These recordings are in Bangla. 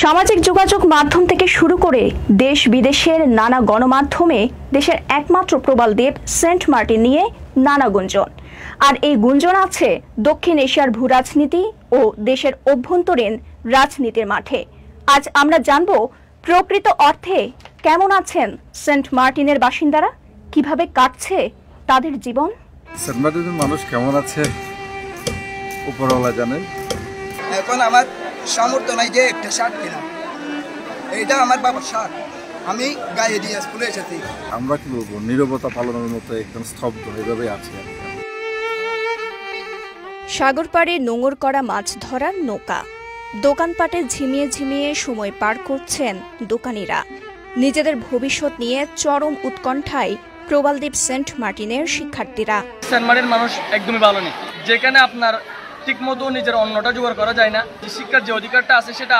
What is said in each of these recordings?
সামাজিক যোগাযোগ মাধ্যম থেকে শুরু করে দেশ বিদেশের নানা গণমাধ্যমে দেশের একমাত্র প্রবাল দ্বীপ সেন্ট মার্টিন নিয়ে নানা গুঞ্জন। আর এই গুঞ্জন আছে দক্ষিণ এশিয়ার ভূরাজনীতি ও দেশের অভ্যন্তরীণ রাজনীতির মাঠে। আজ আমরা জানব প্রকৃত অর্থে কেমন আছেন সেন্ট মার্টিনের বাসিন্দারা, কিভাবে কাটছে তাদের জীবন। সেন্ট মার্টিনের মানুষ কেমন আছে উপরওয়ালা জানেন। এখন আমার সামর্থ্য নাই যে একটা শার্ট কেনা, এইটা আমার বাবার শার্ট, আমি গায়ে দিয়ে স্কুলে এসেছি। আমরা কি বলবো, নীরবতা পালনের মতো একদম স্তব্ধ এভাবে আছি। সাগর পাড়ে নোঙর করা মাছ ধরার নৌকা, দোকানপাটে ঝিমিয়ে ঝিমিয়ে সময় পার করছেন দোকানিরা। নিজেদের ভবিষ্যৎ নিয়ে চরম উৎকণ্ঠায় প্রবালদ্বীপ সেন্ট মার্টিনের শিক্ষার্থীরা। সেন্ট মার্টিন মানুষ একদমই ভালো নেই, যেখানে আপনার ঠিকমতো নিজের অন্নটা জোগাড় করা যায় না, যে শিক্ষার যে অধিকারটা আছে সেটা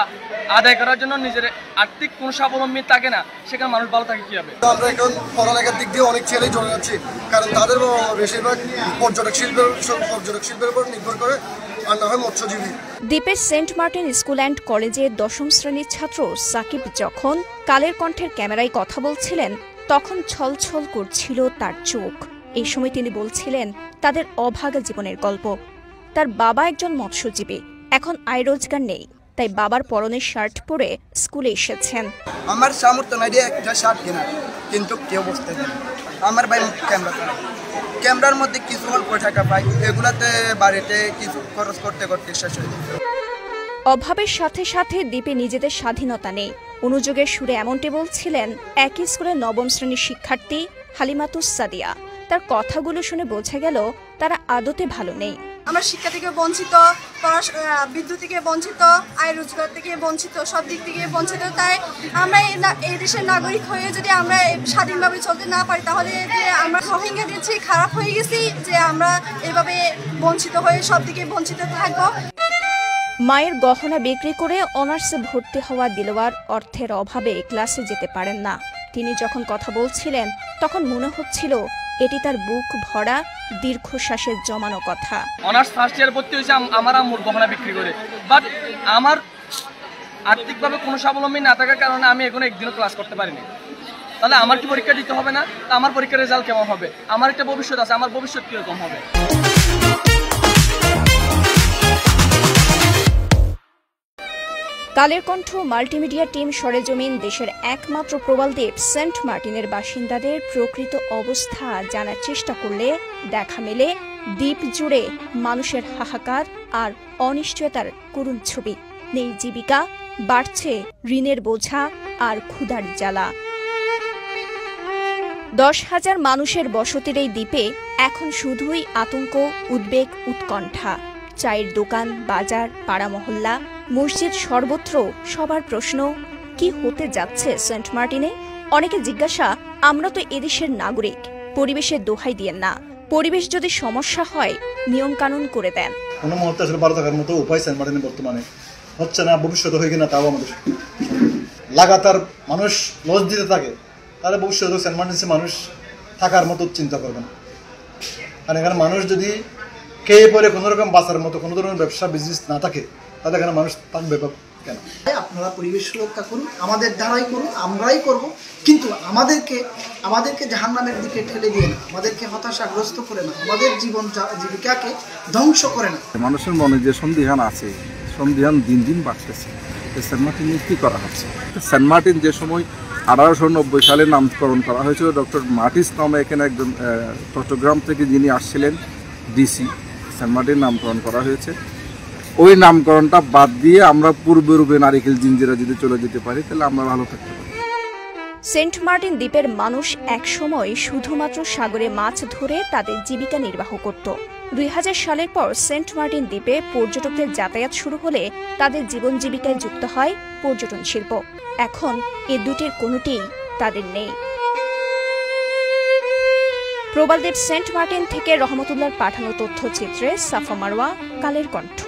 আদায় করার জন্য নিজের আর্থিক কোনো স্বাবলম্বী থাকে না, সেখানে মানুষ ভালো থাকে কিভাবে। আমরা এখন পড়ালেখার দিক দিয়ে অনেক ছেলেই চলে যাচ্ছি, কারণ তাদের বেশিরভাগ পর্যটক শিল্পের উপর নির্ভর করে, আর না হয় মৎস্যজীবী। দ্বীপের সেন্ট মার্টিন স্কুল অ্যান্ড কলেজে ১০ম শ্রেণীর ছাত্র সাকিব যখন কালের কণ্ঠের ক্যামেরায় কথা বলছিলেন, তখন ছলছল করছিল তার চোখ। এই সময় তিনি বলছিলেন তাদের অভাগা জীবনের গল্প। তার বাবা একজন মৎস্যজীবী, এখন আয় রোজগার নেই, তাই বাবার পরনের শার্ট পরে স্কুলে এসেছেন। আমার সামর্থ্য নাই যে একটা শার্ট কেনা, কিন্তু কেউ বসতে দেয় না। আমার ভাই ক্যামেরার মধ্যে কিছু অল্প টাকা পাই, এগুলাতে বাড়িতে কিছু খরচ করতে করতে শেষ হয়ে যায়। অভাবের সাথে সাথে দ্বীপে নিজেদের স্বাধীনতা নেই। অনুযোগের সুরে এমনটি বলছিলেন একই স্কুলের ৯ম শ্রেণীর শিক্ষার্থী হালিমাতুস সাদিয়া। তার কথাগুলো শুনে বোঝা গেল তারা আদতে ভালো নেই। আমরা শিক্ষা থেকে বঞ্চিত, বিদ্যুৎ থেকে বঞ্চিত, আয় রোজগার থেকে বঞ্চিত, সব দিক থেকে বঞ্চিত। তাই আমরা এই দেশের নাগরিক হয়ে যদি আমরা স্বাধীনভাবে চলতে না পারি, তাহলে আমরা রোহিঙ্গা দিচ্ছি খারাপ হয়ে গেছি, যে আমরা এভাবে বঞ্চিত হয়ে সব দিকে বঞ্চিত থাকবো। মায়ের গহনা বিক্রি করে অনার্সে ভর্তি হওয়া দিলওয়ার অর্থের অভাবে ক্লাসে যেতে পারেন না। তিনি যখন কথা বলছিলেন তখন মনে হচ্ছিল এটি তার বুক ভরা দীর্ঘশ্বাসের জমানো কথা। অনার্স ফার্স্ট ইয়ার ভর্তি হয়েছে আমার আম্মুর গহনা বিক্রি করে, বাট আমার আর্থিকভাবে কোনো স্বাবলম্বী না থাকার কারণে আমি এখনো একদিনও ক্লাস করতে পারিনি। তাহলে আমার কি পরীক্ষা দিতে হবে না? আমার পরীক্ষার রেজাল্ট কেমন হবে? আমার একটা ভবিষ্যৎ আছে, আমার ভবিষ্যৎ কিরকম হবে? কালের কণ্ঠ মাল্টিমিডিয়া টিম সরেজমিন দেশের একমাত্র প্রবালদ্বীপ সেন্ট মার্টিনের বাসিন্দাদের প্রকৃত অবস্থা জানার চেষ্টা করলে দেখা মেলে দ্বীপ জুড়ে মানুষের হাহাকার আর অনিশ্চয়তার করুণ ছবি। নেই জীবিকা, বাড়ছে ঋণের বোঝা আর ক্ষুধার জ্বালা। ১০,০০০ মানুষের বসতির এই দ্বীপে এখন শুধুই আতঙ্ক, উদ্বেগ, উৎকণ্ঠা। চায়ের দোকান, বাজার, পাড়া মহল্লা, মসজিদ, সর্বত্র সবার প্রশ্ন, কি হতে যাচ্ছে সেন্ট মার্টিনে? অনেকে জিজ্ঞাসা, আমরা তো এদেশের নাগরিক, পরিবেশের দোহাই দিয়েন না, পরিবেশ যদি সমস্যা হয় নিয়ম কানুন করে দেন। কোনো মুহূর্তে আসলে ভালো থাকার মতো উপায় সেন্ট মার্টিনে বর্তমানে হচ্ছে না, ভবিষ্যতে হয়ে কিনা তাও আমাদের লাগাতার মানুষ লস দিতে থাকে, তাহলে ভবিষ্যতে সেন্ট মার্টিনে মানুষ থাকার মতো চিন্তা করবে না। কারণ এখানে মানুষ যদি খেয়ে পরে কোনো রকম বাঁচার মতো কোনো ধরনের ব্যবসা বিজনেস না থাকে, তাহলে এখানে মানুষ থাকবে কেন? আপনারা পরিবেশ সুরক্ষা করুন, আমাদের দ্বারাই করুন, আমরাই করব, কিন্তু আমাদেরকে জাহান্নামের দিকে ঠেলে দিয়ে না, আমাদেরকে হতাশাগ্রস্ত করে না, আমাদের জীবিকাকে ধ্বংস করে না। মানুষের মনে যে সন্দিহান আছে, সন্দিহান দিন দিন বাড়তেছে। সেন্ট মার্টিন কি করা হচ্ছে? সেন্ট মার্টিন যে সময় 1890 সালে নামকরণ করা হয়েছিল, ডক্টর মার্টিস নামে এখানে একজন চট্টগ্রাম থেকে যিনি আসছিলেন ডিসি, সেন্ট মার্টিন নামকরণ করা হয়েছে। ওই নামকরণটা বাদ দিয়ে আমরা পূর্বরূপে নারিকেল জিঞ্জিরা যদি চলে যেতে পারি, তাহলে আমরা ভালো থাকতে পারি। সেন্ট মার্টিন দ্বীপের মানুষ একসময় শুধুমাত্র সাগরে মাছ ধরে তাদের জীবিকা নির্বাহ করত। ২০০০ সালের পর সেন্ট মার্টিন দ্বীপে পর্যটকদের যাতায়াত শুরু হলে তাদের জীবন জীবিকায় যুক্ত হয় পর্যটন শিল্প। এখন এ দুটির কোনোটিই তাদের নেই। প্রবালদ্বীপ সেন্ট মার্টিন থেকে রহমতুল্লাহর পাঠানো তথ্যচিত্রে সাফা মারওয়া, কালের কণ্ঠ।